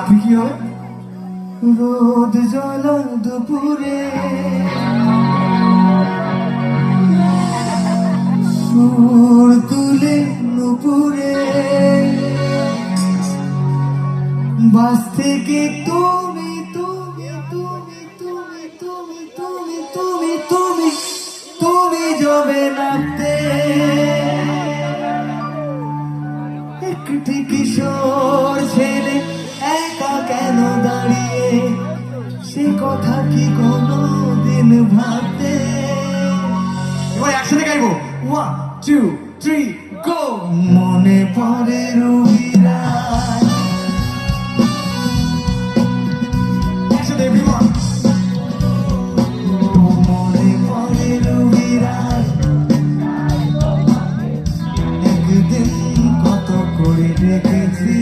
রাত্রি কি হবে? রোদ জ্বলা দুপুরে সুর তুলে নুপুরে বাস থেকে তুমি তুমি তুমি তুমি তুমি তুমি তুমি তুমি তুমি যাবে নামতে একটি কিশোর ছেলে একা কেন দাঁড়িয়ে সে কথা কি কোনোদিন ভাবতে। এবার একসাথে গাইবো 1 2 3 গো। মনে পড়ে রবিরাত একসাথে everyone। মনে পড়ে রবিরাত একদিন কত করে ডেকেছি